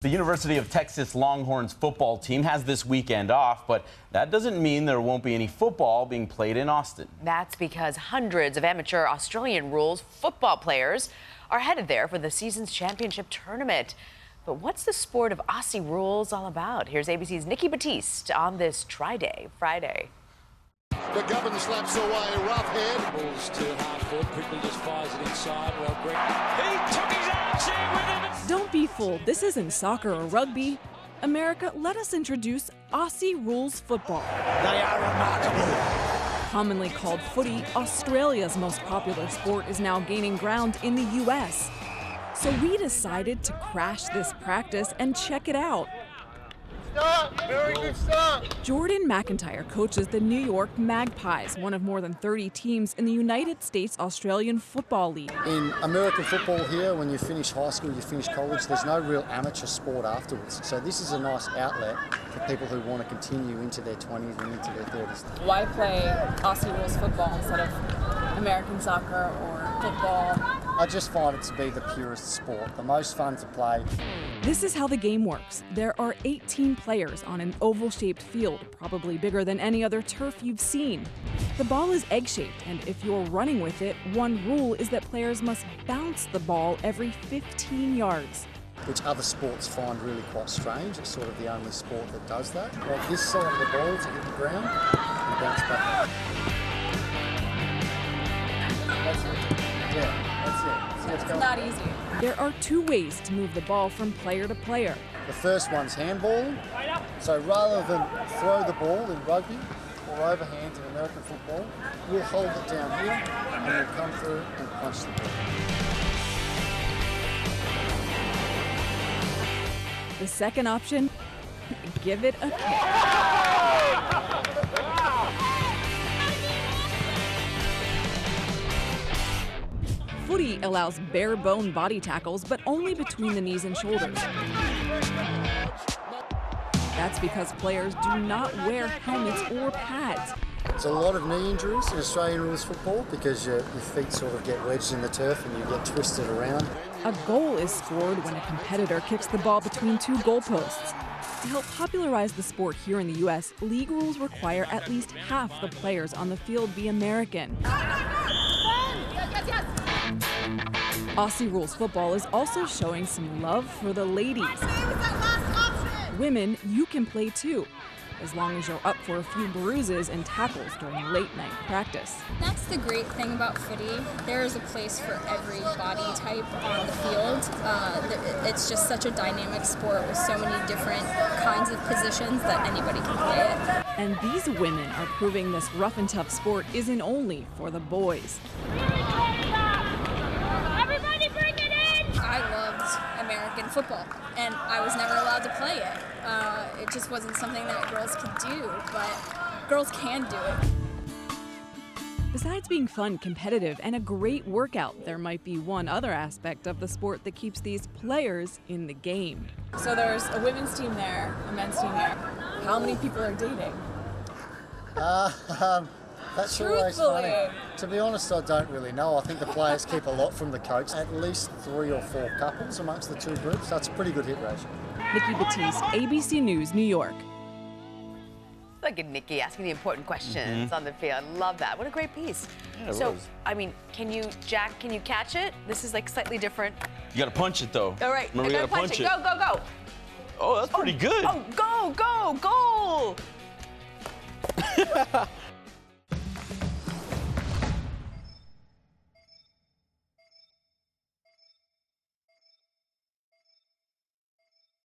The University of Texas Longhorns football team has this weekend off, but that doesn't mean there won't be any football being played in Austin. That's because hundreds of amateur Australian rules football players are headed there for the season's championship tournament. But what's the sport of Aussie rules all about? Here's ABC's Nikki Battiste on this Tri-Day Friday. The Govern slaps away, rough head. Balls to half forward, quickly just fires it inside. Well, Greg, he took his arm with him. Don't be fooled, this isn't soccer or rugby. America, let us introduce Aussie rules football. They are remarkable. Commonly called footy, Australia's most popular sport is now gaining ground in the US. So we decided to crash this practice and check it out. Start, very good start. Jordan McIntyre coaches the New York Magpies, one of more than 30 teams in the United States Australian Football League. In American football here, when you finish high school, you finish college, there's no real amateur sport afterwards. So this is a nice outlet for people who want to continue into their 20s and into their 30s. Why play Aussie rules football instead of American soccer or football? I just find it to be the purest sport, the most fun to play. This is how the game works. There are 18 players on an oval-shaped field, probably bigger than any other turf you've seen. The ball is egg-shaped, and if you're running with it, one rule is that players must bounce the ball every 15 yards. Which other sports find really quite strange. It's sort of the only sport that does that. Like this side of the ball to hit the ground and bounce back. That's it. Yeah. It's not easy. There are two ways to move the ball from player to player. The first one's handball. So rather than throw the ball in rugby or overhand in American football, we'll hold it down here and we'll come through and punch the ball. The second option, give it a kick. Footy allows bare-bone body tackles, but only between the knees and shoulders. That's because players do not wear helmets or pads. There's a lot of knee injuries in Australian rules football because your feet sort of get wedged in the turf and you get twisted around. A goal is scored when a competitor kicks the ball between two goalposts. To help popularize the sport here in the U.S., league rules require at least half the players on the field be American. Aussie rules football is also showing some love for the ladies. Women, you can play too, as long as you're up for a few bruises and tackles during late night practice. That's the great thing about footy. There is a place for every body type on the field. It's just such a dynamic sport with so many different kinds of positions that anybody can play it. And these women are proving this rough and tough sport isn't only for the boys. I loved American football, and I was never allowed to play it. It just wasn't something that girls could do, but girls can do it. Besides being fun, competitive, and a great workout, there might be one other aspect of the sport that keeps these players in the game. So there's a women's team there, a men's team there. How many people are dating? That's always funny. To be honest, I don't really know. I think the players keep a lot from the coach. At least 3 or 4 couples amongst the two groups. That's a pretty good hit ratio. Nikki Battiste, ABC News, New York. Look at Nikki asking the important questions on the field. I love that. What a great piece. Yeah, it so, was. I mean, Jack, can you catch it? This is like slightly different. You gotta punch it though. All right, Remember, I you gotta punch it. Go, go, go. Oh, that's pretty good. Oh, go, go, goal.